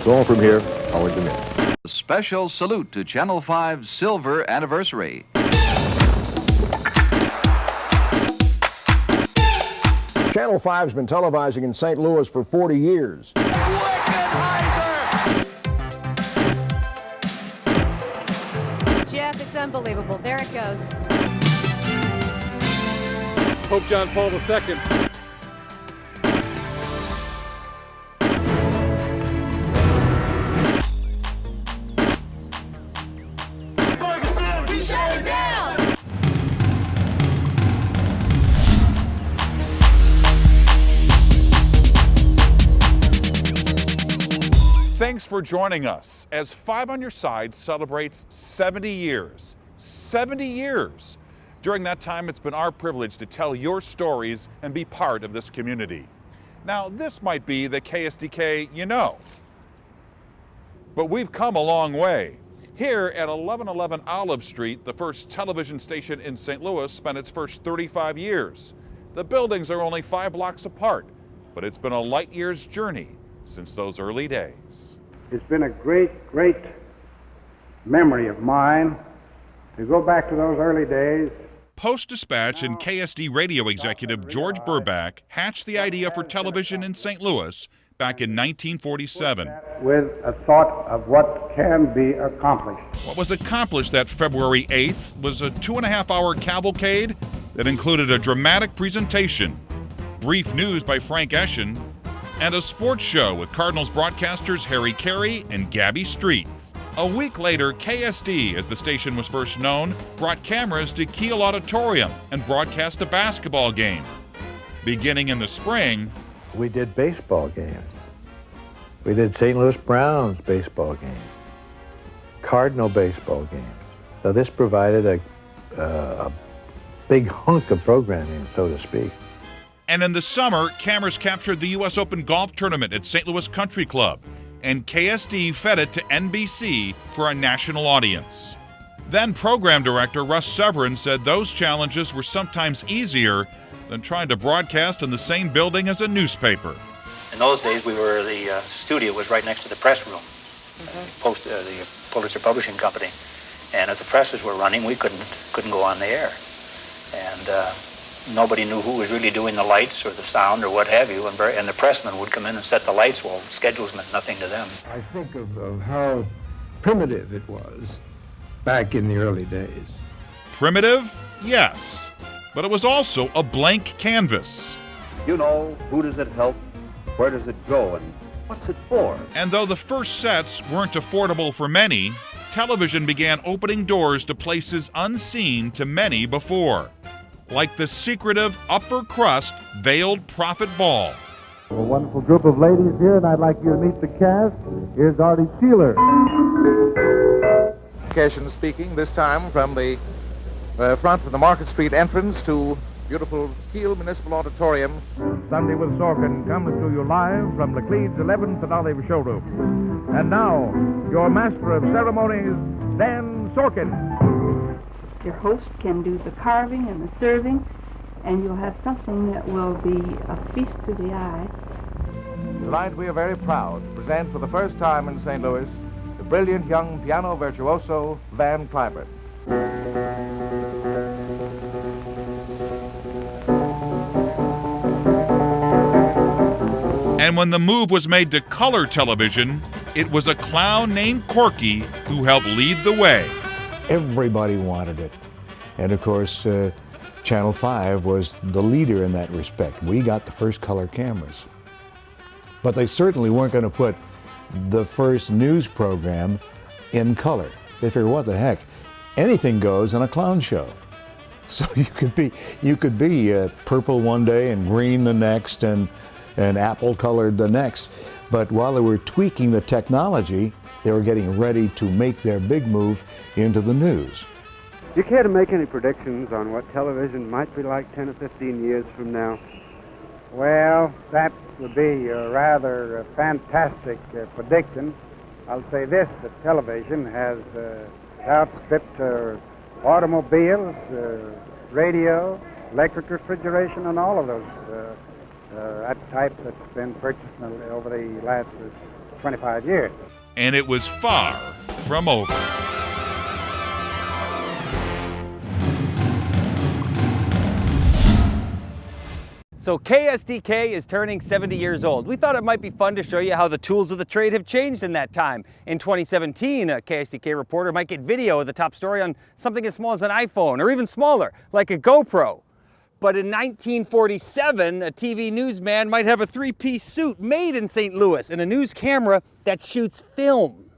So from here, Howard DeMille. A special salute to Channel 5's silver anniversary. Channel 5's been televising in St. Louis for 40 years. Jeff, it's unbelievable. There it goes. Pope John Paul II. Shut it down! Thanks for joining us as Five on Your Side celebrates 70 years. 70 years! During that time, it's been our privilege to tell your stories and be part of this community. Now, this might be the KSDK you know, but we've come a long way. Here at 1111 Olive Street, the first television station in St. Louis spent its first 35 years. The buildings are only 5 blocks apart, but it's been a light year's journey since those early days. It's been a great, great memory of mine to go back to those early days. Post-Dispatch and KSD radio executive George Burback hatched the idea for television in St. Louis back in 1947. With a thought of what can be accomplished. What was accomplished that February 8th was a 2.5-hour cavalcade that included a dramatic presentation, brief news by Frank Eschen, and a sports show with Cardinals broadcasters Harry Carey and Gabby Street. A week later, KSD, as the station was first known, brought cameras to Kiel Auditorium and broadcast a basketball game. Beginning in the spring, we did baseball games. We did St. Louis Browns baseball games, Cardinal baseball games. So this provided a big hunk of programming, so to speak. And in the summer, cameras captured the U.S. Open golf tournament at St. Louis Country Club, and KSD fed it to NBC for a national audience. Then program director Russ Severin said those challenges were sometimes easier than trying to broadcast in the same building as a newspaper. In those days, the studio was right next to the press room, the Pulitzer Publishing Company, and if the presses were running, we couldn't go on the air, and nobody knew who was really doing the lights or the sound or what have you, and the pressmen would come in and set the lights. Well, schedules meant nothing to them. I think of how primitive it was back in the early days. Primitive? Yes. But it was also a blank canvas. You know, who does it help? Where does it go? And what's it for? And though the first sets weren't affordable for many, television began opening doors to places unseen to many before, like the secretive upper crust Veiled Prophet Ball. A wonderful group of ladies here, and I'd like you to meet the cast. Here's Artie Sheeler. Cashin speaking, this time from the front of the Market Street entrance to beautiful Kiel Municipal Auditorium. Sunday with Sorkin comes to you live from Laclede's 11th and Olive Showroom. And now, your master of ceremonies, Dan Sorkin. Your host can do the carving and the serving, and you'll have something that will be a feast to the eye. Tonight we are very proud to present for the first time in St. Louis the brilliant young piano virtuoso Van Cliburn. And when the move was made to color television, it was a clown named Corky who helped lead the way. Everybody wanted it. And of course, Channel 5 was the leader in that respect. We got the first color cameras. But they certainly weren't going to put the first news program in color. They figured, what the heck? Anything goes in a clown show. So you could be purple one day and green the next and apple colored the next. But while they were tweaking the technology, they were getting ready to make their big move into the news. Do you care to make any predictions on what television might be like 10 or 15 years from now? Well, that would be a rather fantastic prediction. I'll say this, that television has outstripped automobiles, radio, electric refrigeration, and all of those that type that's been purchased over the last 25 years. And it was far from over. So KSDK is turning 70 years old. We thought it might be fun to show you how the tools of the trade have changed in that time. In 2017, a KSDK reporter might get video of the top story on something as small as an iPhone, or even smaller, like a GoPro. But in 1947, a TV newsman might have a three-piece suit made in St. Louis and a news camera that shoots film.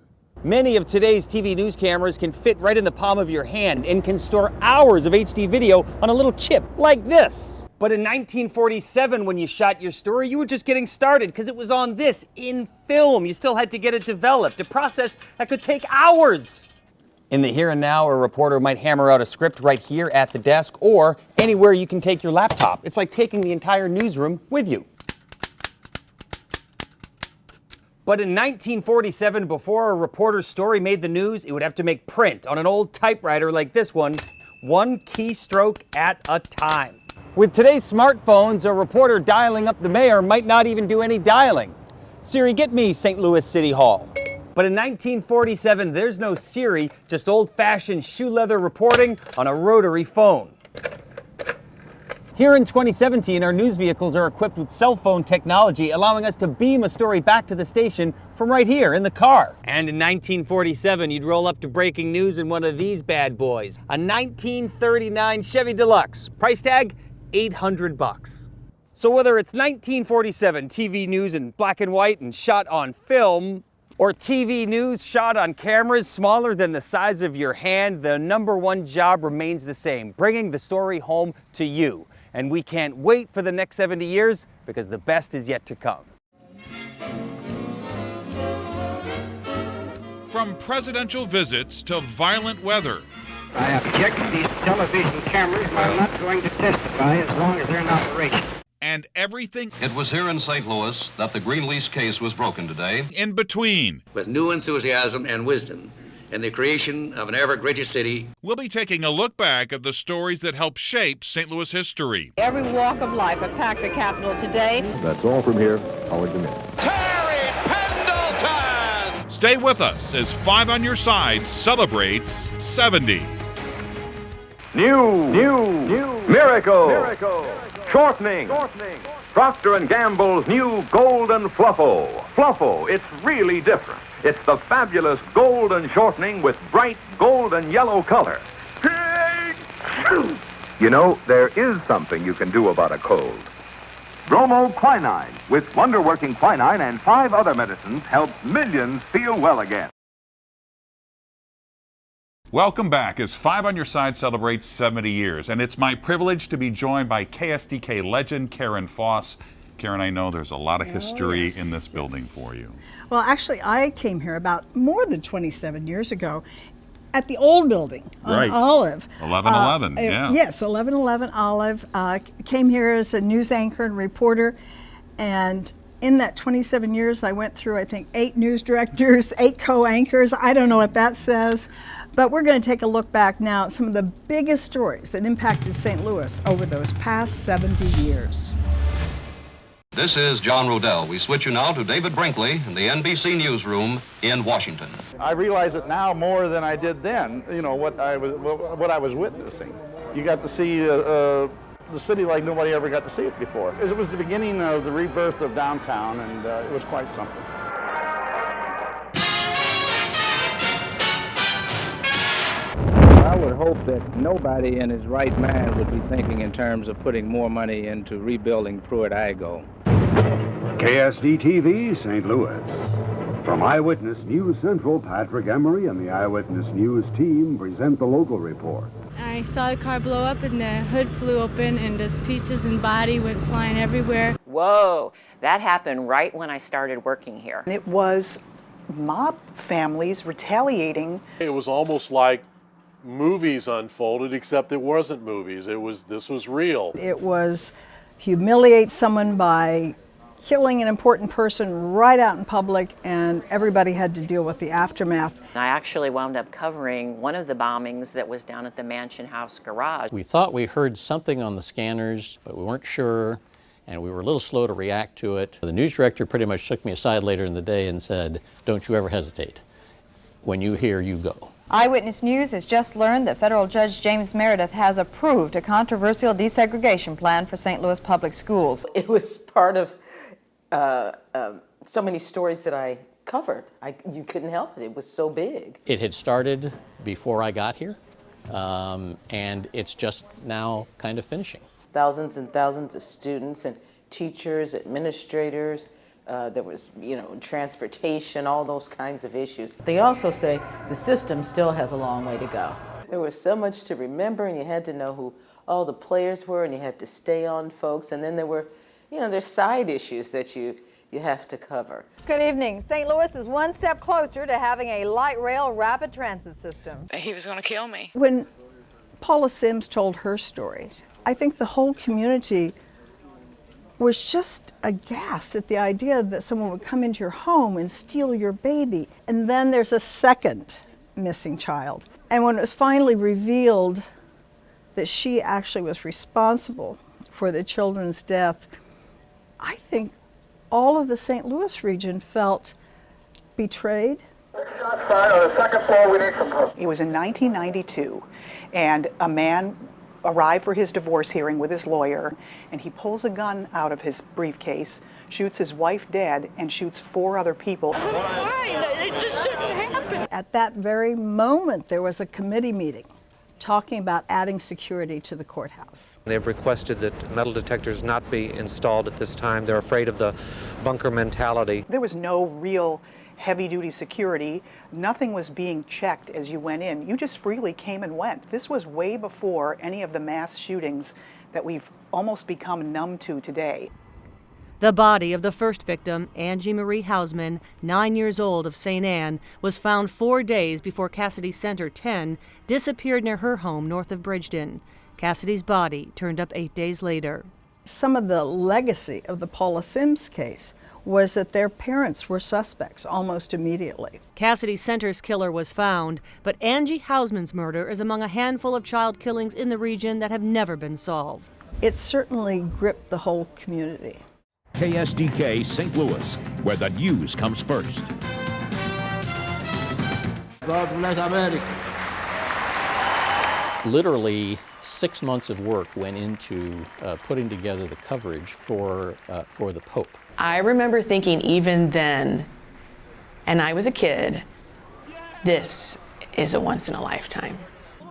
Many of today's TV news cameras can fit right in the palm of your hand and can store hours of HD video on a little chip like this. But in 1947, when you shot your story, you were just getting started because it was on this, in film. You still had to get it developed, a process that could take hours. In the here and now, a reporter might hammer out a script right here at the desk or anywhere you can take your laptop. It's like taking the entire newsroom with you. But in 1947, before a reporter's story made the news, it would have to make print on an old typewriter like this one keystroke at a time. With today's smartphones, a reporter dialing up the mayor might not even do any dialing. Siri, get me St. Louis City Hall. But in 1947, there's no Siri, just old-fashioned shoe leather reporting on a rotary phone. Here in 2017, our news vehicles are equipped with cell phone technology, allowing us to beam a story back to the station from right here in the car. And in 1947, you'd roll up to breaking news in one of these bad boys, a 1939 Chevy Deluxe. Price tag, $800. So whether it's 1947 TV news in black and white and shot on film, or TV news shot on cameras smaller than the size of your hand, the #1 job remains the same, bringing the story home to you. And we can't wait for the next 70 years because the best is yet to come. From presidential visits to violent weather. I object to these television cameras, and I'm not going to testify as long as they're in operation. And everything It was here in St. Louis that the green lease case was broken today. in between. With new enthusiasm and wisdom in the creation of an ever greater city. We'll be taking a look back at the stories that helped shape St. Louis history. Every walk of life have packed the Capitol today. That's all from here. Howard DeMint. Stay with us as Five on Your Side celebrates 70. New, miracle, shortening. Procter & Gamble's new Golden Fluffo. Fluffo, it's really different. It's the fabulous golden shortening with bright golden yellow color. You know, there is something you can do about a cold. Bromoquinine, with wonder-working quinine and 5 other medicines, helps millions feel well again. Welcome back as Five on Your Side celebrates 70 years. And it's my privilege to be joined by KSDK legend Karen Foss. Karen, I know there's a lot of history in this building for you. Well, actually, I came here about more than 27 years ago at the old building on Olive. 1111, yeah. Yes, 1111 Olive. Came here as a news anchor and reporter. And in that 27 years, I went through, I think, 8 news directors, 8 co-anchors. I don't know what that says. But we're going to take a look back now at some of the biggest stories that impacted St. Louis over those past 70 years. This is John Rodell. We switch you now to David Brinkley in the NBC newsroom in Washington. I realize it now more than I did then, you know, what I was witnessing. You got to see the city like nobody ever got to see it before. It was the beginning of the rebirth of downtown, and it was quite something. I would hope that nobody in his right mind would be thinking in terms of putting more money into rebuilding Pruitt-Igoe. KSD-TV, St. Louis. From Eyewitness News Central, Patrick Emery and the Eyewitness News team present the local report. I saw the car blow up and the hood flew open and just pieces and body went flying everywhere. Whoa, that happened right when I started working here. It was mob families retaliating. It was almost like movies unfolded, except it wasn't movies. This was real. It was humiliate someone by killing an important person right out in public, and everybody had to deal with the aftermath. I actually wound up covering one of the bombings that was down at the Mansion House garage. We thought we heard something on the scanners, but we weren't sure. and we were a little slow to react to it. The news director pretty much took me aside later in the day and said, "Don't you ever hesitate. When you hear, you go." Eyewitness News has just learned that federal judge James Meredith has approved a controversial desegregation plan for St. Louis public schools. It was part of so many stories that I covered. You couldn't help it. It was so big. It had started before I got here, and it's just now kind of finishing. Thousands and thousands of students and teachers, administrators. There was, transportation, all those kinds of issues. They also say the system still has a long way to go. There was so much to remember, and you had to know who all the players were, and you had to stay on folks. And then there were, there's side issues that you have to cover. Good evening. St. Louis is one step closer to having a light rail rapid transit system. He was going to kill me. When Paula Sims told her story, I think the whole community was just aghast at the idea that someone would come into your home and steal your baby. And then there's a second missing child. And when it was finally revealed that she actually was responsible for the children's death, I think all of the St. Louis region felt betrayed. It was in 1992, and a man arrived for his divorce hearing with his lawyer, and he pulls a gun out of his briefcase, shoots his wife dead, and shoots 4 other people. Fine, it just shouldn't happen. At that very moment, there was a committee meeting talking about adding security to the courthouse. They've requested that metal detectors not be installed at this time. They're afraid of the bunker mentality. There was no real heavy-duty security. Nothing was being checked as you went in. You just freely came and went. This was way before any of the mass shootings that we've almost become numb to today. The body of the first victim, Angie Marie Hausman, 9 years old, of St. Anne, was found 4 days before Cassidy Center 10 disappeared near her home north of Bridgeton. Cassidy's body turned up 8 days later. Some of the legacy of the Paula Sims case was that their parents were suspects almost immediately. Cassidy Center's killer was found, but Angie Hausman's murder is among a handful of child killings in the region that have never been solved. It certainly gripped the whole community. KSDK St. Louis, where the news comes first. God bless America. Literally 6 months of work went into putting together the coverage for the Pope. I remember thinking even then, and I was a kid, this is a once in a lifetime.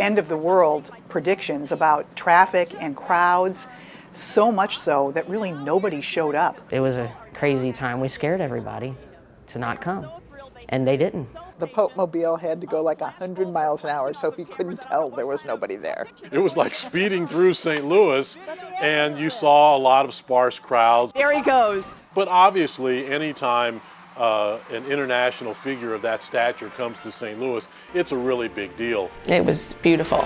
End of the world predictions about traffic and crowds, so much so that really nobody showed up. It was a crazy time. We scared everybody to not come, and they didn't. The Pope Mobile had to go like 100 miles an hour, so he couldn't tell there was nobody there. It was like speeding through St. Louis, and you saw a lot of sparse crowds. There he goes. But obviously, anytime an international figure of that stature comes to St. Louis, it's a really big deal. It was beautiful.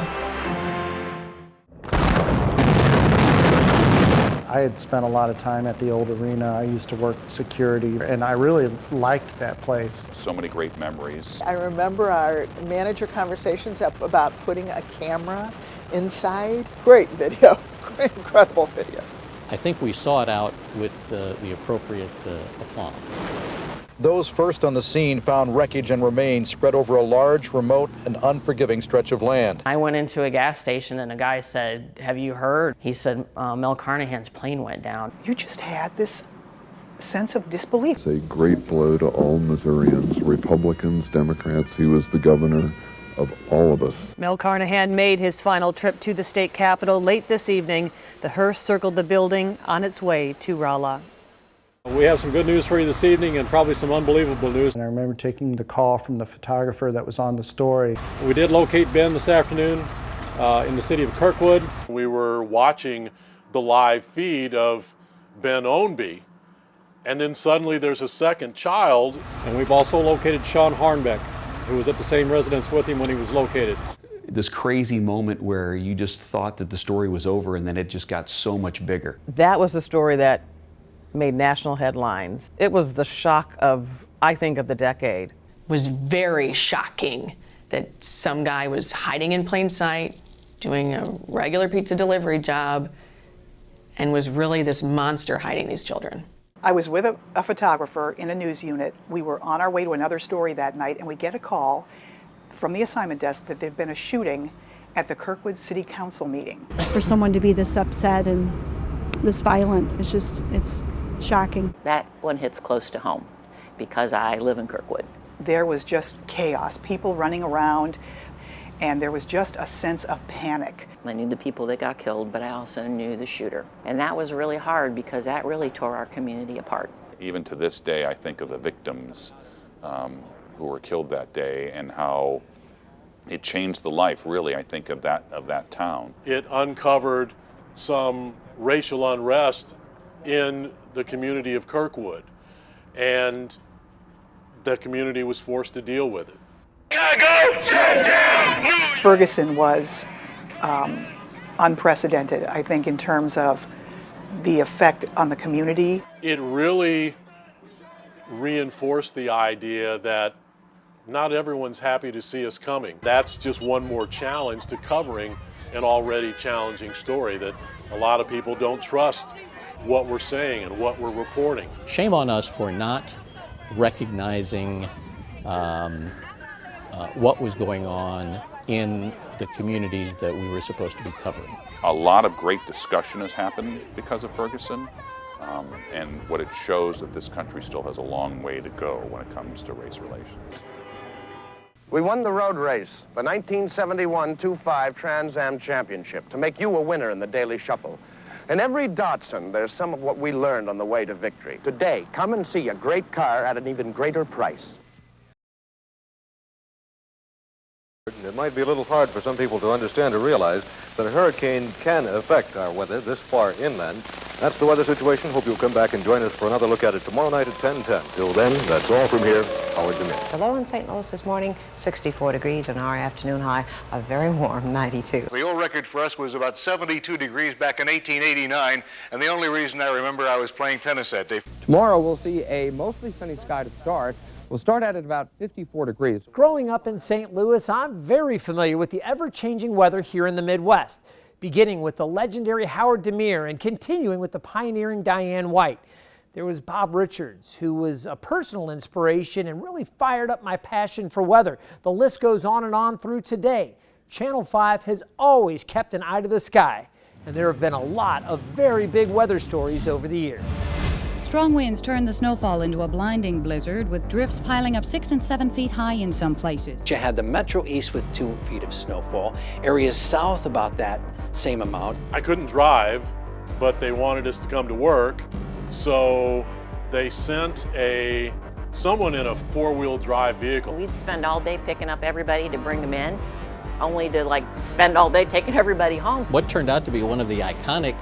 I had spent a lot of time at the old arena. I used to work security, and I really liked that place. So many great memories. I remember our manager conversations about putting a camera inside. Great video, great, incredible video. I think we saw it out with the appropriate aplomb. Those first on the scene found wreckage and remains spread over a large, remote, and unforgiving stretch of land. I went into a gas station and a guy said, "Have you heard?" He said, Mel Carnahan's plane went down. You just had this sense of disbelief. It's a great blow to all Missourians, Republicans, Democrats. He was the governor of all of us. Mel Carnahan made his final trip to the state capitol late this evening. The hearse circled the building on its way to Rolla. We have some good news for you this evening and probably some unbelievable news. And I remember taking the call from the photographer that was on the story. We did locate Ben this afternoon in the city of Kirkwood. We were watching the live feed of Ben Ownby, and then suddenly there's a second child. And we've also located Sean Harnbeck, who was at the same residence with him when he was located. This crazy moment where you just thought that the story was over, and then it just got so much bigger. That was the story that made national headlines. It was the shock of, I think, of the decade. It was very shocking that some guy was hiding in plain sight, doing a regular pizza delivery job, and was really this monster hiding these children. I was with a photographer in a news unit. We were on our way to another story that night, and we get a call from the assignment desk that there'd been a shooting at the Kirkwood City Council meeting. For someone to be this upset and this violent, it's shocking. That one hits close to home because I live in Kirkwood. There was just chaos, people running around, and there was just a sense of panic. I knew the people that got killed, but I also knew the shooter. And that was really hard because that really tore our community apart. Even to this day, I think of the victims who were killed that day and how it changed the life, really, I think, of that town. It uncovered some racial unrest in the community of Kirkwood, and the community was forced to deal with it. Ferguson was unprecedented, I think, in terms of the effect on the community. It really reinforced the idea that not everyone's happy to see us coming. That's just one more challenge to covering an already challenging story, that a lot of people don't trust what we're saying and what we're reporting. Shame on us for not recognizing what was going on in the communities that we were supposed to be covering. A lot of great discussion has happened because of Ferguson, and what it shows that this country still has a long way to go when it comes to race relations. We won the road race, the 1971 2-5 Trans Am Championship, to make you a winner in the Daily Shuffle. In every Datsun, there's some of what we learned on the way to victory. Today, come and see a great car at an even greater price. It might be a little hard for some people to understand or realize that a hurricane can affect our weather this far inland. That's the weather situation. Hope you'll come back and join us for another look at it tomorrow night at 10:10. Till then, that's all from here. Howard DeMille. The low in St. Louis this morning, 64 degrees, and our afternoon high, a very warm 92. The old record for us was about 72 degrees back in 1889, and the only reason I remember I was playing tennis that day. Tomorrow we'll see a mostly sunny sky to start. We'll start out at about 54 degrees. Growing up in St. Louis, I'm very familiar with the ever-changing weather here in the Midwest, beginning with the legendary Howard DeMille and continuing with the pioneering Diane White. There was Bob Richards, who was a personal inspiration and really fired up my passion for weather. The list goes on through today. Channel 5 has always kept an eye to the sky, and there have been a lot of very big weather stories over the years. Strong winds turned the snowfall into a blinding blizzard, with drifts piling up 6 and 7 feet high in some places. You had the Metro East with 2 feet of snowfall, areas south about that same amount. I couldn't drive, but they wanted us to come to work, so they sent someone in a 4-wheel drive vehicle. We'd spend all day picking up everybody to bring them in, only to spend all day taking everybody home. What turned out to be one of the iconic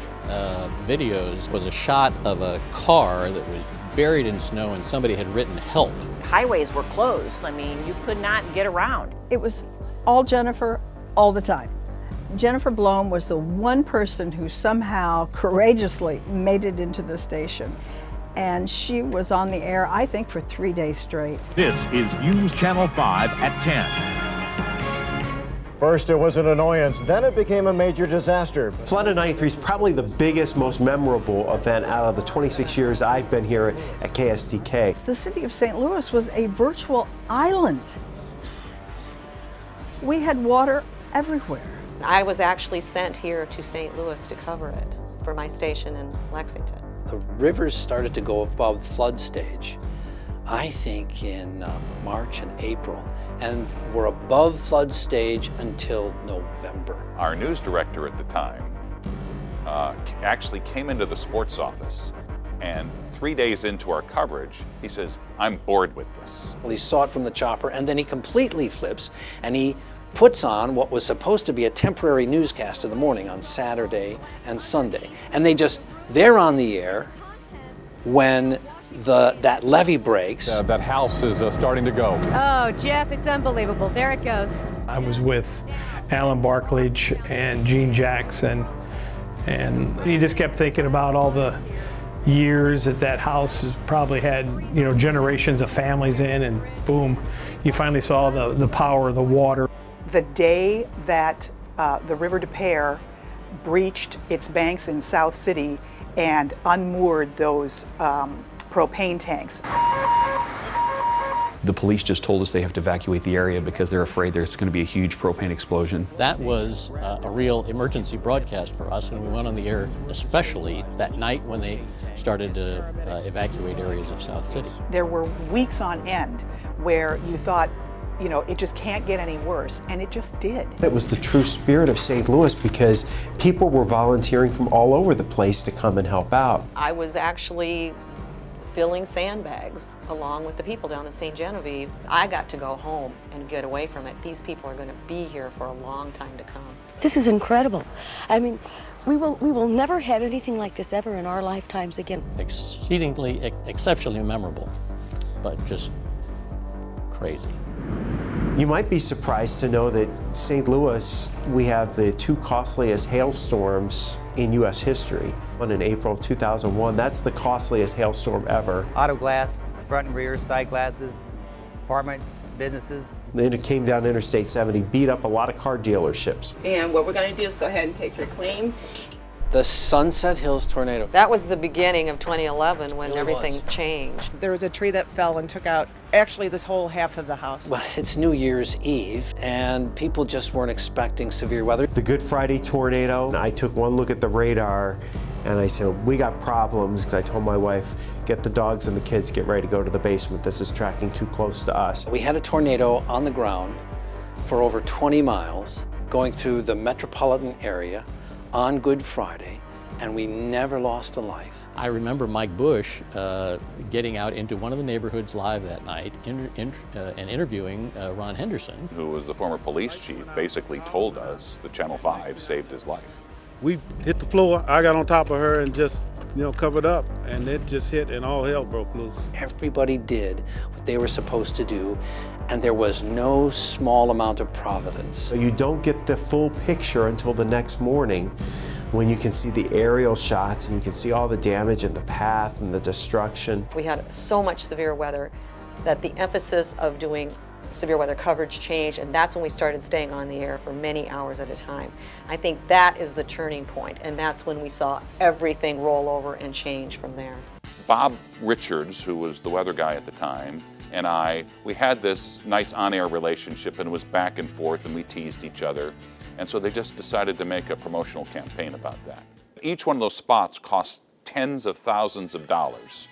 videos was a shot of a car that was buried in snow and somebody had written help. Highways were closed. I mean, you could not get around. It was all Jennifer all the time. Jennifer Blome was the one person who somehow courageously made it into the station. And she was on the air, I think, for 3 days straight. This is News Channel 5 at 10. First, it was an annoyance, then it became a major disaster. Flood of 93 is probably the biggest, most memorable event out of the 26 years I've been here at KSDK. The city of St. Louis was a virtual island. We had water everywhere. I was actually sent here to St. Louis to cover it for my station in Lexington. The rivers started to go above flood stage, I think in March and April, and were above flood stage until November. Our news director at the time actually came into the sports office, and 3 days into our coverage, he says, "I'm bored with this." Well, he saw it from the chopper, and then he completely flips, and he puts on what was supposed to be a temporary newscast in the morning on Saturday and Sunday. And they're on the air when that levee breaks. That house is starting to go. Oh, Jeff, it's unbelievable. There it goes. I was with Alan Barclage and Gene Jackson, and you just kept thinking about all the years that house has probably had, generations of families in, and boom, you finally saw the power of the water. The day that the River Des Peres breached its banks in South City, and unmoored those propane tanks. The police just told us they have to evacuate the area because they're afraid there's going to be a huge propane explosion. That was a real emergency broadcast for us, and we went on the air especially that night when they started to evacuate areas of South City. There were weeks on end where you thought, you know, it just can't get any worse, and it just did. It was the true spirit of St. Louis because people were volunteering from all over the place to come and help out. I was actually filling sandbags along with the people down in St. Genevieve. I got to go home and get away from it. These people are going to be here for a long time to come. This is incredible. I mean, we will never have anything like this ever in our lifetimes again. Exceedingly, exceptionally memorable, but just crazy. You might be surprised to know that St. Louis, we have the 2 costliest hailstorms in U.S. history. One in April of 2001, that's the costliest hailstorm ever. Auto glass, front and rear, side glasses, apartments, businesses. Then it came down Interstate 70, beat up a lot of car dealerships. And what we're going to do is go ahead and take your claim. The Sunset Hills tornado. That was the beginning of 2011 when everything changed. There was a tree that fell and took out actually this whole half of the house. Well, it's New Year's Eve, and people just weren't expecting severe weather. The Good Friday tornado, I took one look at the radar, and I said, we got problems. I told my wife, get the dogs and the kids, get ready to go to the basement. This is tracking too close to us. We had a tornado on the ground for over 20 miles going through the metropolitan area on Good Friday, and we never lost a life. I remember Mike Bush getting out into one of the neighborhoods live that night and interviewing Ron Henderson, who was the former police chief, basically told us that Channel 5 saved his life. We hit the floor, I got on top of her and just, covered up, and it just hit and all hell broke loose. Everybody did what they were supposed to do, and there was no small amount of providence. So you don't get the full picture until the next morning when you can see the aerial shots and you can see all the damage and the path and the destruction. We had so much severe weather that the emphasis of doing severe weather coverage changed, and that's when we started staying on the air for many hours at a time. I think that is the turning point, and that's when we saw everything roll over and change from there. Bob Richards, who was the weather guy at the time, and we had this nice on-air relationship, and it was back and forth, and we teased each other. And so they just decided to make a promotional campaign about that. Each one of those spots cost tens of thousands of dollars,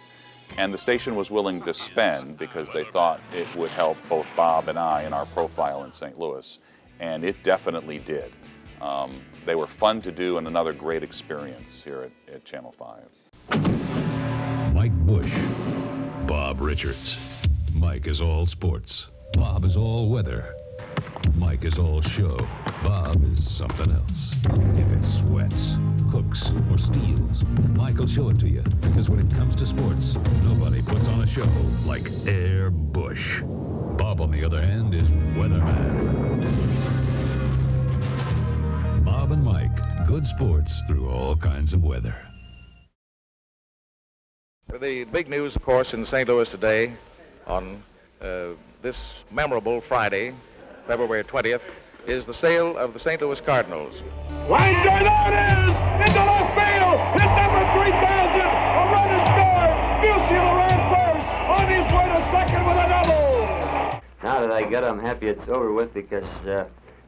and the station was willing to spend because they thought it would help both Bob and I in our profile in St. Louis, and it definitely did. They were fun to do and another great experience here at Channel 5. Mike Bush, Bob Richards. Mike is all sports. Bob is all weather. Mike is all show. Bob is something else. If it sweats, cooks, or steals, Mike will show it to you. Because when it comes to sports, nobody puts on a show like Air Bush. Bob, on the other hand, is weatherman. Bob and Mike, good sports through all kinds of weather. The big news, of course, in St. Louis today on this memorable Friday, February 20th, is the sale of the St. Louis Cardinals. Right there, there it is! Into left field! Hit number 3,000! A run is scored! Musial ran first! On his way to second with a double! Now that I got it, I'm happy it's over with because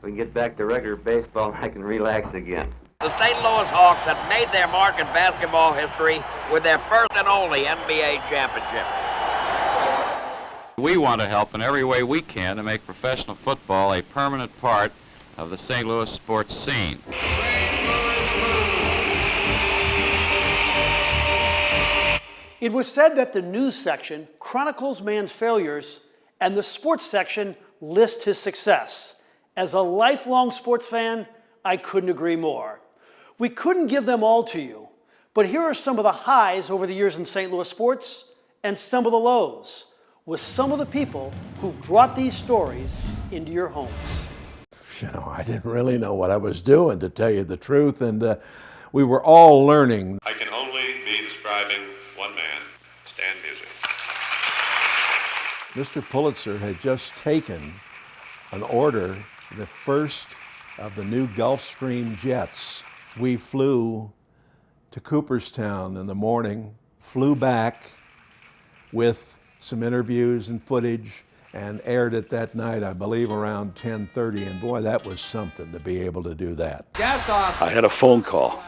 we can get back to regular baseball and I can relax again. The St. Louis Hawks have made their mark in basketball history with their first and only NBA championship. We want to help in every way we can to make professional football a permanent part of the St. Louis sports scene. It was said that the news section chronicles man's failures and the sports section lists his success. As a lifelong sports fan, I couldn't agree more. We couldn't give them all to you, but here are some of the highs over the years in St. Louis sports and some of the lows, with some of the people who brought these stories into your homes. I didn't really know what I was doing, to tell you the truth, and we were all learning. I can only be describing one man, Stan Music. Mr. Pulitzer had just taken an order, the first of the new Gulfstream jets. We flew to Cooperstown in the morning, flew back with some interviews and footage, and aired it that night, I believe, around 10:30. And boy, that was something to be able to do that. I had a phone call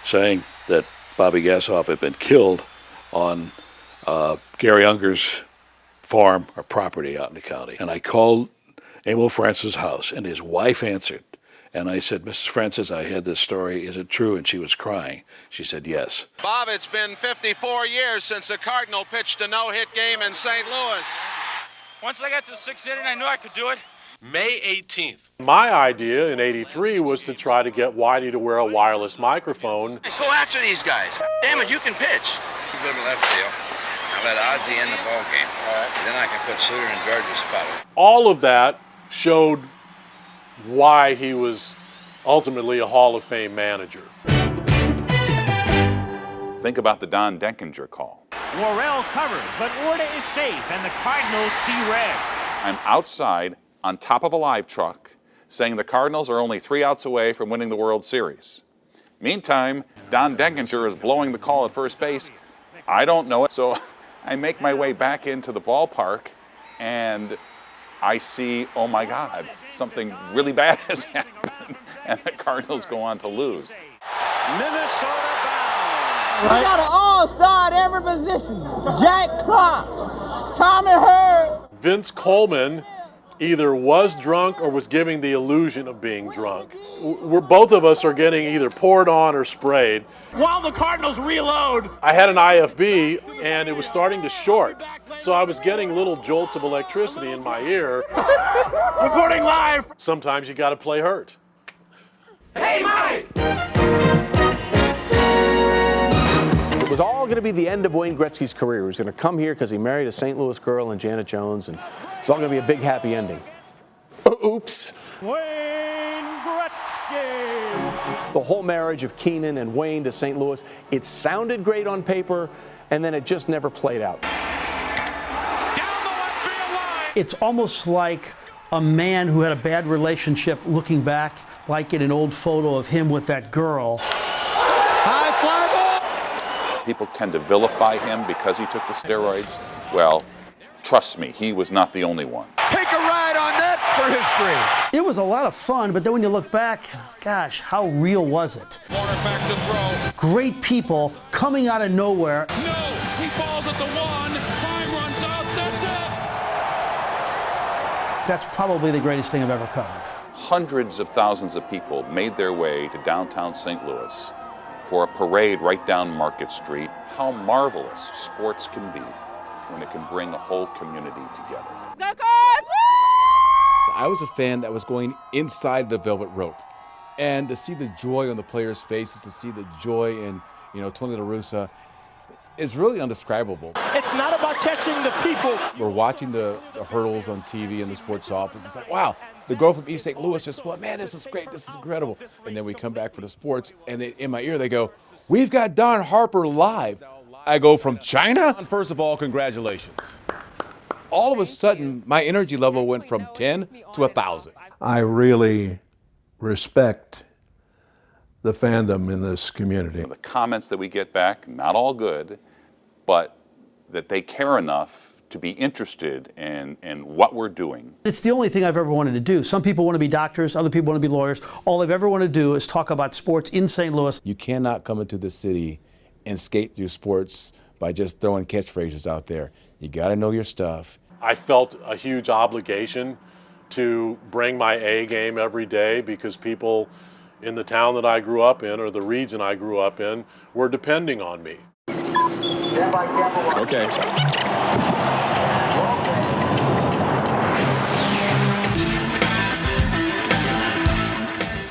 saying that Bobby Gassoff had been killed on Gary Unger's farm or property out in the county. And I called Emil Francis' house, and his wife answered. And I said, Mrs. Francis, I had this story. Is it true? And she was crying. She said, yes. Bob, it's been 54 years since a Cardinal pitched a no-hit game in St. Louis. Once I got to the 6th inning, I knew I could do it. May 18th. My idea in '83 was to try to get Whitey to wear a wireless microphone. Let's go after these guys. Damn it, you can pitch. You go to left field. I let Ozzie end the ball game. Then I can put Suter in George's spot. All of that showed why he was ultimately a Hall of Fame manager. Think about the Don Denkinger call. Worrell covers, but Orta is safe, and the Cardinals see red. I'm outside on top of a live truck saying the Cardinals are only 3 outs away from winning the World Series. Meantime, Don Denkinger is blowing the call at first base. I don't know it, so I make my way back into the ballpark, and I see, oh my God, something really bad has happened, and the Cardinals go on to lose. Minnesota We got an all-star at every position. Jack Clark, Tommy Hurd. Vince Coleman either was drunk or was giving the illusion of being drunk. Both of us are getting either poured on or sprayed. While the Cardinals reload. I had an IFB and it was starting to short. So I was getting little jolts of electricity in my ear. Reporting live. Sometimes you got to play hurt. Hey, Mike! It was all going to be the end of Wayne Gretzky's career. He was going to come here because he married a St. Louis girl and Janet Jones, and it's all going to be a big happy ending. Oops. Wayne Gretzky. The whole marriage of Keenan and Wayne to St. Louis, it sounded great on paper, and then it just never played out. It's almost like a man who had a bad relationship looking back, like in an old photo of him with that girl. High fly ball. People tend to vilify him because he took the steroids. Well, trust me, he was not the only one. Take a ride on that for history. It was a lot of fun, but then when you look back, gosh, how real was it? Warner back to throw. Great people coming out of nowhere. No, he falls at the 1. Time runs out. That's it. That's probably the greatest thing I've ever covered. Hundreds of thousands of people made their way to downtown St. Louis for a parade right down Market Street. How marvelous sports can be when it can bring a whole community together. Go Cards! I was a fan that was going inside the velvet rope, and to see the joy on the players' faces, to see the joy in, Tony La Russa, is really indescribable. It's not about catching the people. We're watching the hurdles on TV in the sports office. It's like, wow, the girl from East St. Louis just went, man, this is great, this is incredible. And then we come back for the sports, and in my ear they go, we've got Don Harper live. I go, from China? First of all, congratulations. All of a sudden, my energy level went from 10 to 1,000. I really respect the fandom in this community. The comments that we get back, not all good, but that they care enough to be interested in what we're doing. It's the only thing I've ever wanted to do. Some people want to be doctors, other people want to be lawyers. All I've ever wanted to do is talk about sports in St. Louis. You cannot come into the city and skate through sports by just throwing catchphrases out there. You got to know your stuff. I felt a huge obligation to bring my A game every day because people in the town that I grew up in or the region I grew up in were depending on me. Okay.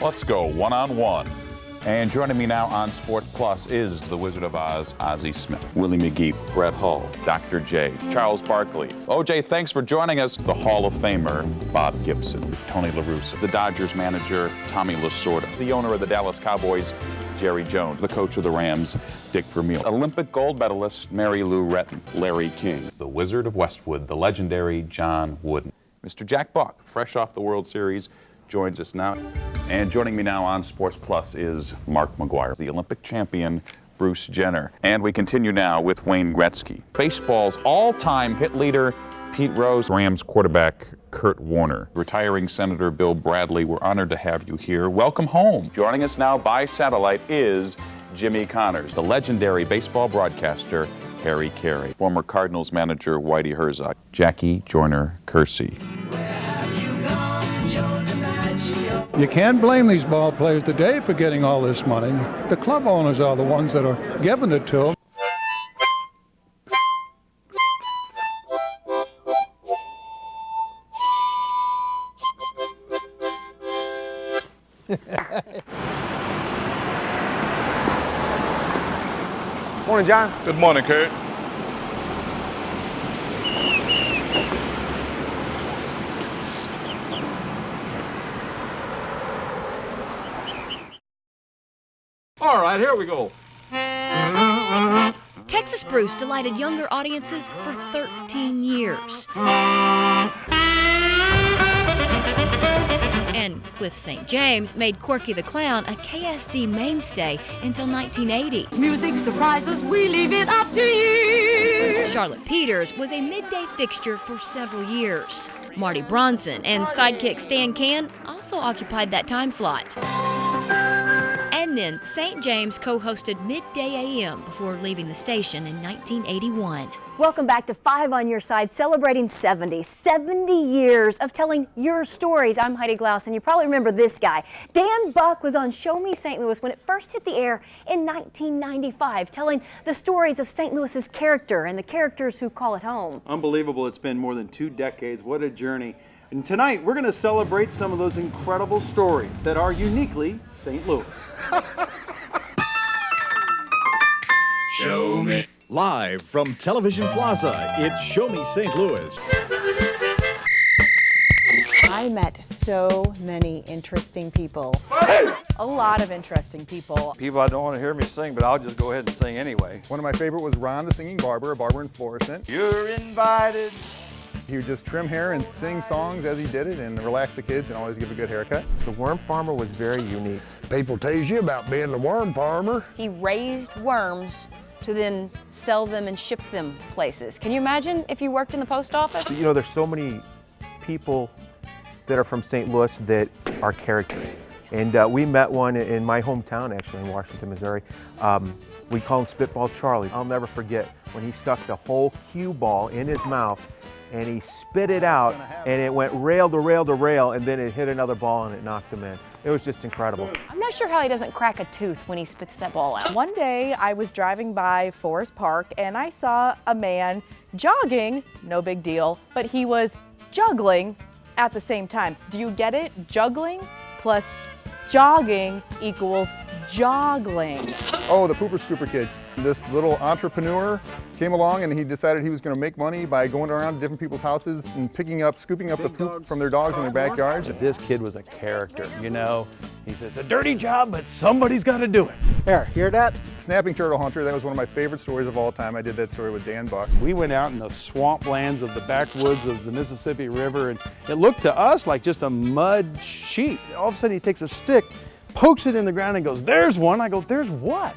Let's go one-on-one. And joining me now on Sports Plus is the Wizard of Oz, Ozzie Smith, Willie McGee, Brett Hull, Dr. J, Charles Barkley. OJ, thanks for joining us. The Hall of Famer, Bob Gibson, Tony La Russa, the Dodgers manager, Tommy Lasorda, the owner of the Dallas Cowboys, Jerry Jones, the coach of the Rams, Dick Vermeil, Olympic gold medalist, Mary Lou Retton, Larry King, the Wizard of Westwood, the legendary John Wooden, Mr. Jack Buck, fresh off the World Series, joins us now. And joining me now on Sports Plus is Mark McGuire, the Olympic champion Bruce Jenner. And we continue now with Wayne Gretzky. Baseball's all-time hit leader, Pete Rose, Rams quarterback Kurt Warner, retiring Senator Bill Bradley. We're honored to have you here. Welcome home. Joining us now by satellite is Jimmy Connors, the legendary baseball broadcaster Harry Carey, former Cardinals manager Whitey Herzog, Jackie Joyner-Kersee. You can't blame these ball players today for getting all this money. The club owners are the ones that are giving it to them. Morning, John. Good morning, Kurt. All right, here we go. Texas Bruce delighted younger audiences for 13 years. And Cliff St. James made Corky the Clown a KSD mainstay until 1980. Music surprises, we leave it up to you. Charlotte Peters was a midday fixture for several years. Marty Bronson and sidekick Stan Can also occupied that time slot. And then St. James co-hosted Midday AM before leaving the station in 1981. Welcome back to 5 on Your Side, celebrating 70 years of telling your stories. I'm Heidi Glaus, and you probably remember this guy. Dan Buck was on Show Me St. Louis when it first hit the air in 1995, telling the stories of St. Louis's character and the characters who call it home. Unbelievable. It's been more than 2 decades. What a journey. And tonight, we're going to celebrate some of those incredible stories that are uniquely St. Louis. Show me. Live from Television Plaza, it's Show Me St. Louis. I met so many interesting people. A lot of interesting people. People that don't want to hear me sing, but I'll just go ahead and sing anyway. One of my favorite was Ron the Singing Barber, a barber in Florissant. You're invited. He would just trim hair and sing songs as he did it and relax the kids and always give a good haircut. The worm farmer was very unique. People tease you about being the worm farmer. He raised worms to then sell them and ship them places. Can you imagine if you worked in the post office? You know, there's so many people that are from St. Louis that are characters. And we met one in my hometown, actually, in Washington, Missouri. We call him Spitball Charlie. I'll never forget when he stuck the whole cue ball in his mouth and he spit it out, and it went rail to rail to rail, and then it hit another ball and it knocked him in. It was just incredible. I'm not sure how he doesn't crack a tooth when he spits that ball out. One day I was driving by Forest Park and I saw a man jogging, no big deal, but he was juggling at the same time. Do you get it? Juggling plus jogging equals joggling. Oh, the Pooper Scooper kid. This little entrepreneur came along and he decided he was going to make money by going around to different people's houses and scooping up the poop from their dogs in their backyards. This kid was a character, you know. He says, it's a dirty job, but somebody's got to do it. There, hear that? Snapping Turtle Hunter, that was one of my favorite stories of all time. I did that story with Dan Buck. We went out in the swamplands of the backwoods of the Mississippi River, and it looked to us like just a mud sheet. All of a sudden he takes a stick, pokes it in the ground and goes, there's one. I go, there's what?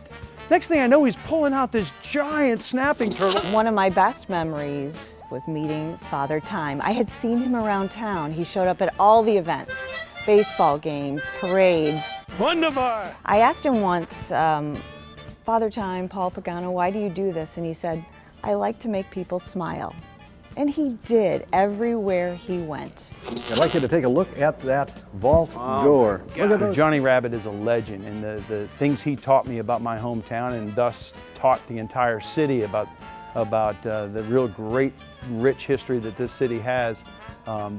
Next thing I know, he's pulling out this giant snapping turtle. One of my best memories was meeting Father Time. I had seen him around town. He showed up at all the events, baseball games, parades. Wonderful! I asked him once, Father Time, Paul Pagano, why do you do this? And he said, I like to make people smile. And he did everywhere he went. I'd like you to take a look at that vault door. Look at those. Johnny Rabbit is a legend, and the things he taught me about my hometown and thus taught the entire city about the real great, rich history that this city has.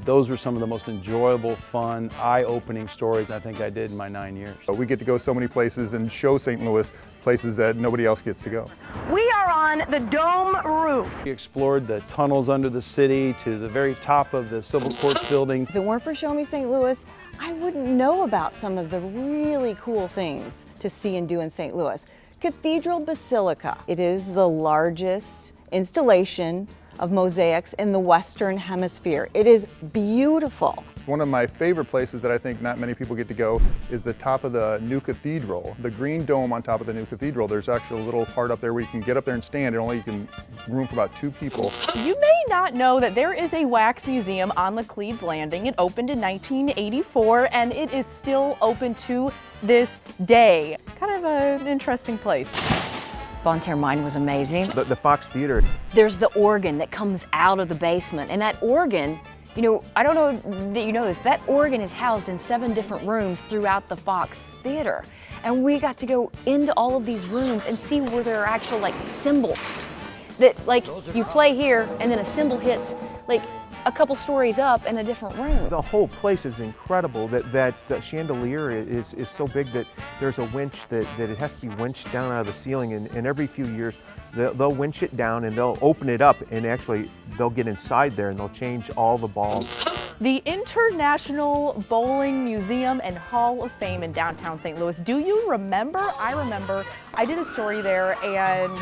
Those were some of the most enjoyable, fun, eye-opening stories I think I did in my 9 years. We get to go so many places and show St. Louis places that nobody else gets to go. We are on the dome roof. We explored the tunnels under the city to the very top of the Civil Courts building. If it weren't for Show Me St. Louis, I wouldn't know about some of the really cool things to see and do in St. Louis. Cathedral Basilica. It is the largest installation of mosaics in the Western Hemisphere. It is beautiful. One of my favorite places that I think not many people get to go is the top of the new cathedral. The green dome on top of the new cathedral. There's actually a little part up there where you can get up there and stand, and only you can room for about 2 people. You may not know that there is a wax museum on Laclede's Landing. It opened in 1984 and it is still open to this day. Kind of an interesting place. Bon Terre Mine was amazing. The Fox Theater. There's the organ that comes out of the basement, and that organ, you know, I don't know that you know this, that organ is housed in 7 different rooms throughout the Fox Theater. And we got to go into all of these rooms and see where there are actual like cymbals that like you play here and then a cymbal hits like a couple stories up in a different room. The whole place is incredible. That chandelier is so big that there's a winch that it has to be winched down out of the ceiling, and every few years they'll winch it down and they'll open it up, and actually they'll get inside there and they'll change all the balls. The International Bowling Museum and Hall of Fame in downtown St. Louis. Do you remember? I remember. I did a story there, and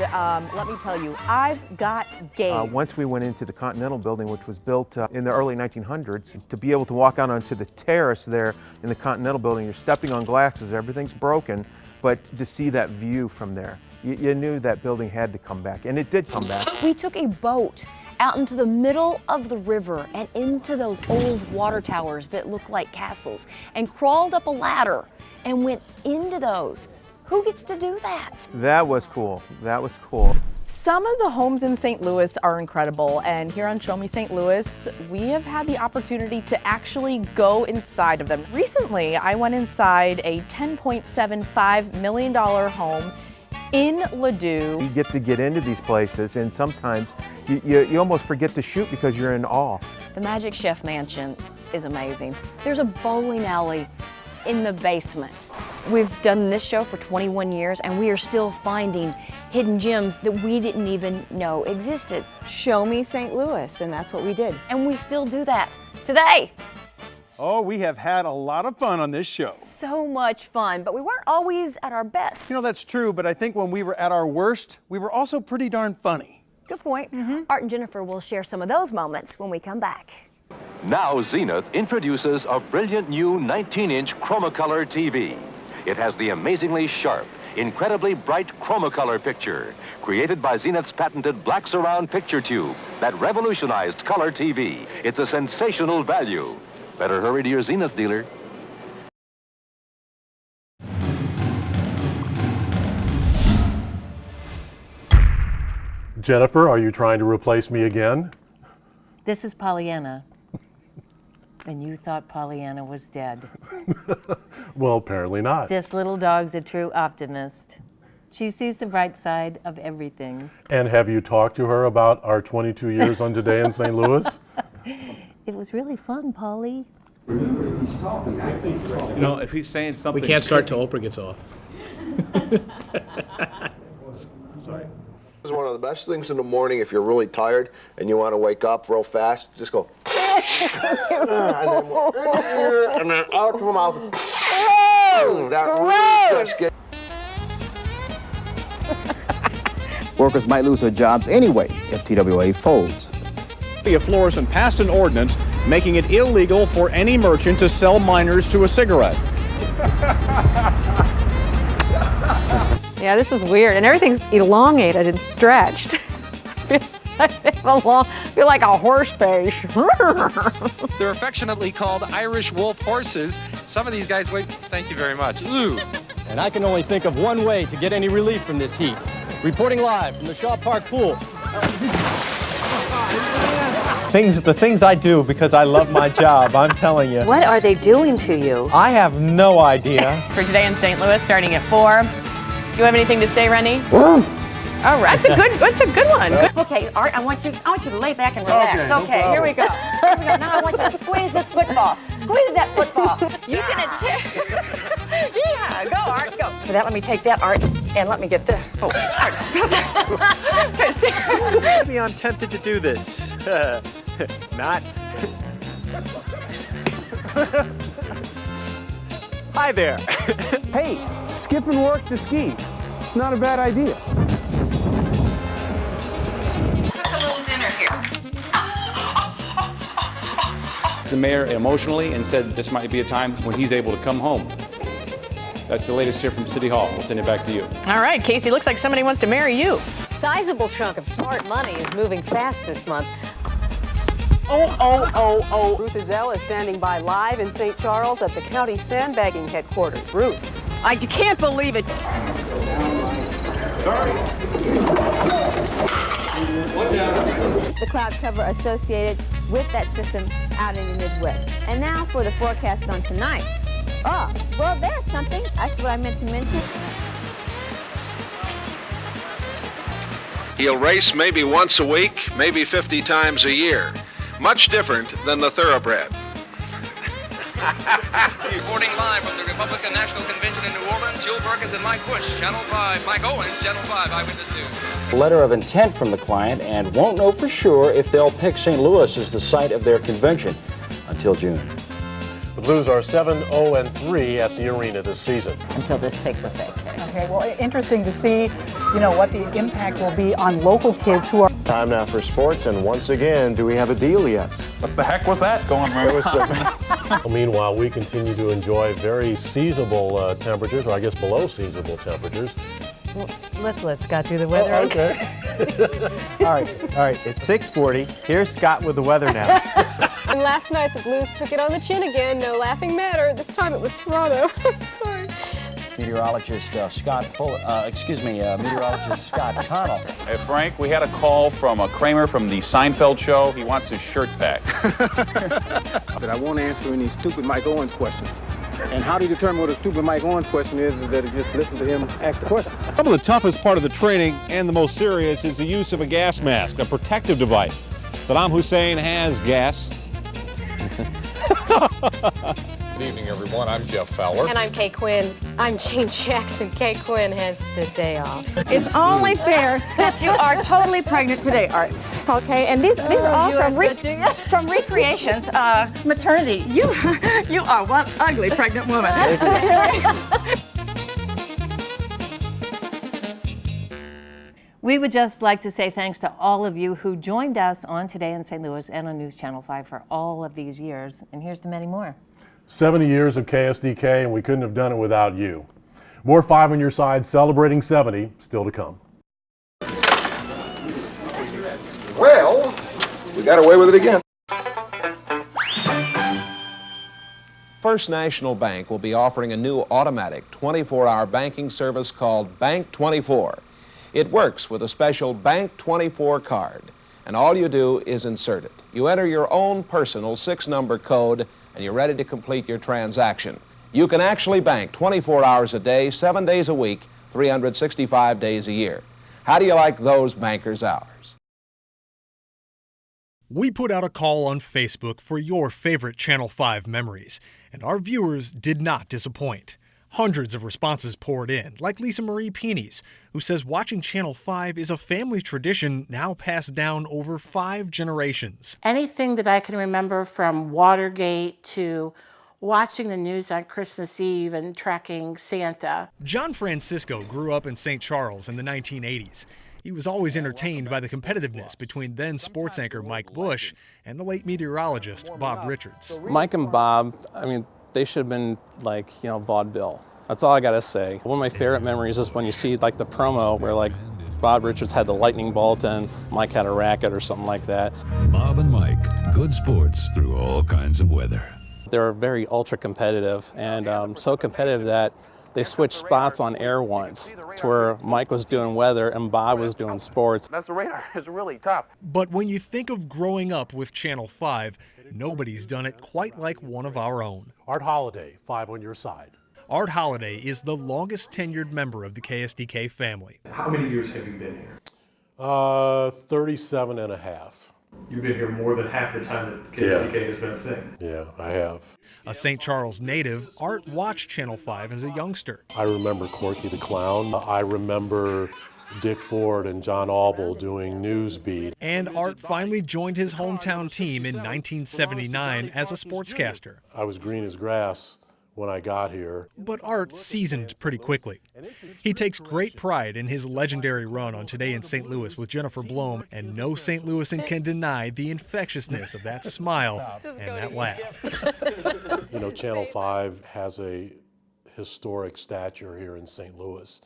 let me tell you, I've got game. Once we went into the Continental Building, which was built in the early 1900s, to be able to walk out onto the terrace there in the Continental Building, you're stepping on glasses, everything's broken, but to see that view from there, you knew that building had to come back, and it did come back. We took a boat out into the middle of the river and into those old water towers that look like castles and crawled up a ladder and went into those. Who gets to do that? That was cool. That was cool. Some of the homes in St. Louis are incredible, and here on Show Me St. Louis, we have had the opportunity to actually go inside of them. Recently, I went inside a $10.75 million home in Ladue. You get to get into these places, and sometimes you almost forget to shoot because you're in awe. The Magic Chef Mansion is amazing. There's a bowling alley in the basement. We've done this show for 21 years, and we are still finding hidden gems that we didn't even know existed. Show Me St. Louis, and that's what we did. And we still do that today. Oh, we have had a lot of fun on this show. So much fun, but we weren't always at our best. You know, that's true, but I think when we were at our worst, we were also pretty darn funny. Good point. Art and Jennifer will share some of those moments when we come back. Now Zenith introduces a brilliant new 19-inch Chromacolor TV. It has the amazingly sharp, incredibly bright Chromacolor picture, created by Zenith's patented black surround picture tube that revolutionized color TV. It's a sensational value. Better hurry to your Zenith dealer. Jennifer, are you trying to replace me again? This is Pollyanna. And you thought Pollyanna was dead. Well, apparently not. This little dog's a true optimist. She sees the bright side of everything. And have you talked to her about our 22 years on Today in St. Louis? It was really fun, Polly. Remember, he's talking. I think he's talking. You know, if he's saying something... We can't start till Oprah gets off. Sorry. This is one of the best things in the morning if you're really tired and you want to wake up real fast. Just go. and then out of the mouth. That really just gets. Workers might lose their jobs anyway if TWA folds. Of Florissant passed an ordinance making it illegal for any merchant to sell minors to a cigarette. Yeah, this is weird, and everything's elongated and stretched. I feel like a horse face. They're affectionately called Irish wolf horses. Some of these guys wait. Thank you very much. Ooh. And I can only think of one way to get any relief from this heat. Reporting live from the Shaw Park pool. The things I do because I love my job, I'm telling you. What are they doing to you? I have no idea. For Today in St. Louis, starting at 4. Do you have anything to say, Rennie? All right, that's a good one. Good. Okay, Art, I want you to lay back and relax. Okay, here we go. Here we go. Now I want you to squeeze this football. Squeeze that football. You're gonna tear. Yeah, go, Art, go. For that, let me take that, Art, and let me get this. Oh, Art. Maybe I'm tempted to do this. Not. Hi there. Hey, skipping work to ski. It's not a bad idea. Cook a little dinner here. to the mayor emotionally and said this might be a time when he's able to come home. That's the latest here from City Hall. We'll send it back to you. All right, Casey, looks like somebody wants to marry you. Sizable chunk of smart money is moving fast this month. Ruth Ezell is standing by live in St. Charles at the county sandbagging headquarters. Ruth. I can't believe it. Sorry. The cloud cover associated with that system out in the Midwest. And now for the forecast on tonight. Oh, well, there's something. That's what I meant to mention. He'll race maybe once a week, maybe 50 times a year. Much different than the thoroughbred. Reporting live from the Republican National Convention in New Orleans, Yul Perkins and Mike Bush, Channel 5. Mike Owens, Channel 5 Eyewitness News. Letter of intent from the client and won't know for sure if they'll pick St. Louis as the site of their convention until June. The Blues are 7-0-3 at the arena this season. Until this takes effect. Okay, well, interesting to see, what the impact will be on local kids who are... Time now for sports, and once again, do we have a deal yet? What the heck was that going on? Meanwhile, we continue to enjoy very seasonable temperatures, or I guess below seasonable temperatures. Well, let's let Scott do the weather. Oh, okay. All right, it's 6:40. Here's Scott with the weather now. And last night the Blues took it on the chin again. No laughing matter. This time it was Toronto. I'm sorry. Meteorologist meteorologist Scott Connell. Hey, Frank, we had a call from Kramer from the Seinfeld show. He wants his shirt back. That I won't answer any stupid Mike Owens questions. And how do you determine what a stupid Mike Owens question is that you just listen to him ask the question. Some of the toughest part of the training and the most serious is the use of a gas mask, a protective device. Saddam Hussein has gas. Good evening, everyone. I'm Jeff Fowler. And I'm Kay Quinn. I'm Gene Jackson. Kay Quinn has the day off. It's only fair that you are totally pregnant today, Art. Okay, and these are all from Recreations Maternity. You are one ugly pregnant woman. We would just like to say thanks to all of you who joined us on Today in St. Louis and on News Channel 5 for all of these years. And here's to many more. 70 years of KSDK, and we couldn't have done it without you. More 5 on your side celebrating 70 still to come. Well, we got away with it again. First National Bank will be offering a new automatic 24-hour banking service called Bank 24. It works with a special Bank 24 card, and all you do is insert it. You enter your own personal 6-number code, and you're ready to complete your transaction. You can actually bank 24 hours a day, 7 days a week, 365 days a year. How do you like those bankers' hours? We put out a call on Facebook for your favorite Channel 5 memories, and our viewers did not disappoint. Hundreds of responses poured in, like Lisa Marie Peeney's, who says watching Channel 5 is a family tradition now passed down over 5 generations. Anything that I can remember from Watergate to watching the news on Christmas Eve and tracking Santa. John Francisco grew up in St. Charles in the 1980s. He was always entertained by the competitiveness between then sports anchor Mike Bush and the late meteorologist Bob Richards. Mike and Bob, they should have been like, vaudeville. That's all I gotta say. One of my favorite memories is when you see like the promo where Bob Richards had the lightning bolt and Mike had a racket or something like that. Bob and Mike, good sports through all kinds of weather. They were very ultra competitive and so competitive that they switched spots on air once to where Mike was doing weather and Bob was doing sports. That's the radar. It's really tough. But when you think of growing up with Channel 5, nobody's done it quite like one of our own. Art Holiday, 5 on your side. Art Holiday is the longest tenured member of the KSDK family. How many years have you been here? 37 and a half. You've been here more than half the time that KSDK has been a thing. Yeah, I have. A St. Charles native, Art watched Channel 5 as a youngster. I remember Corky the Clown. I remember Dick Ford and John Albel doing Newsbeat. And Art finally joined his hometown team in 1979 as a sportscaster. I was green as grass when I got here. But Art seasoned pretty quickly. He takes great pride in his legendary run on Today in St. Louis with Jennifer Blome, and no St. Louisan can deny the infectiousness of that smile and that laugh. You know, Channel 5 has a historic stature here in St. Louis,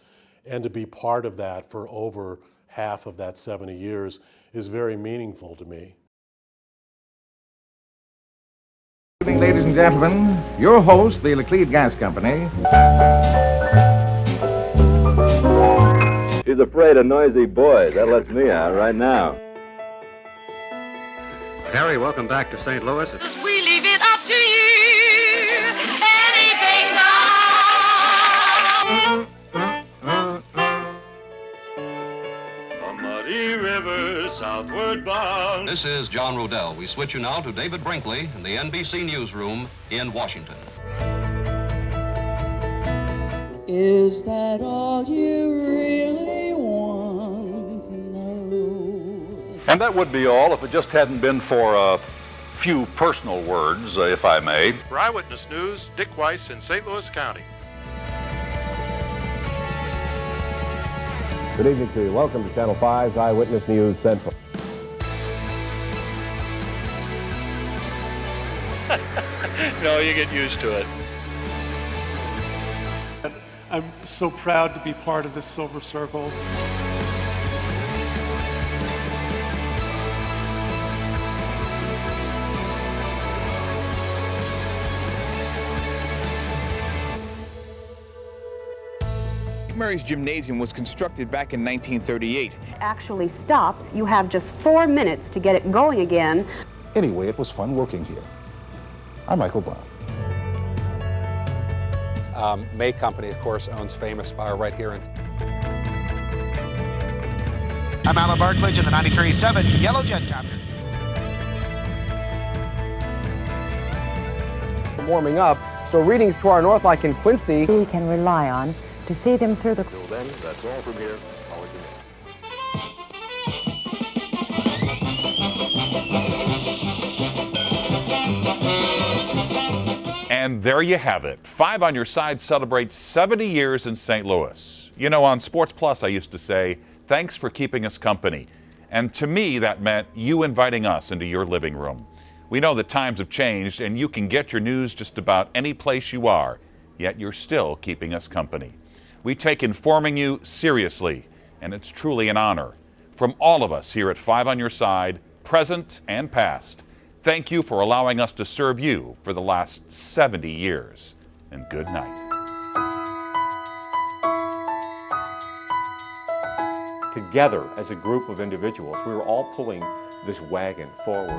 and to be part of that for over half of that 70 years is very meaningful to me. Good evening, ladies and gentlemen. Your host, the Laclede Gas Company. She's afraid of noisy boys. That lets me out right now. Harry, welcome back to St. Louis. We leave it up to you. Anything A muddy river southward bound. This is John Rodell. We switch you now to David Brinkley in the NBC Newsroom in Washington. Is that all you really want? No. And that would be all if it just hadn't been for a few personal words, if I may. For Eyewitness News, Dick Weiss in St. Louis County. Good evening to you. Welcome to Channel 5's Eyewitness News Central. No, you get used to it. I'm so proud to be part of this Silver Circle. Murray's Gymnasium was constructed back in 1938. Actually stops, you have just 4 minutes to get it going again. Anyway, it was fun working here. I'm Michael Brown. May Company, of course, owns Famous Bar right here in... I'm Alan Barclage in the 93.7 Yellow Jet Copter. Warming up, so readings to our Northlight in Quincy... We can rely on to see them through the... Till then, that's all from here. I'll let you know. And there you have it. 5 on Your Side celebrates 70 years in St. Louis. You know, on Sports Plus, I used to say, thanks for keeping us company. And to me, that meant you inviting us into your living room. We know that times have changed, and you can get your news just about any place you are, yet you're still keeping us company. We take informing you seriously, and it's truly an honor. From all of us here at 5 on Your Side, present and past, thank you for allowing us to serve you for the last 70 years. And good night. Together, as a group of individuals, we were all pulling this wagon forward,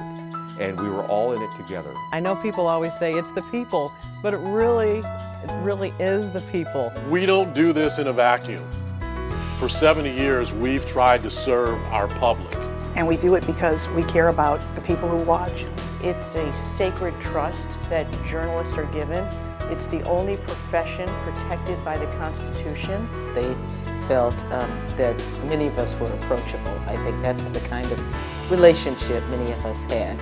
and we were all in it together. I know people always say it's the people, but it really is the people. We don't do this in a vacuum. For 70 years, we've tried to serve our public. And we do it because we care about the people who watch. It's a sacred trust that journalists are given. It's the only profession protected by the Constitution. They felt that many of us were approachable. I think that's the kind of relationship many of us had.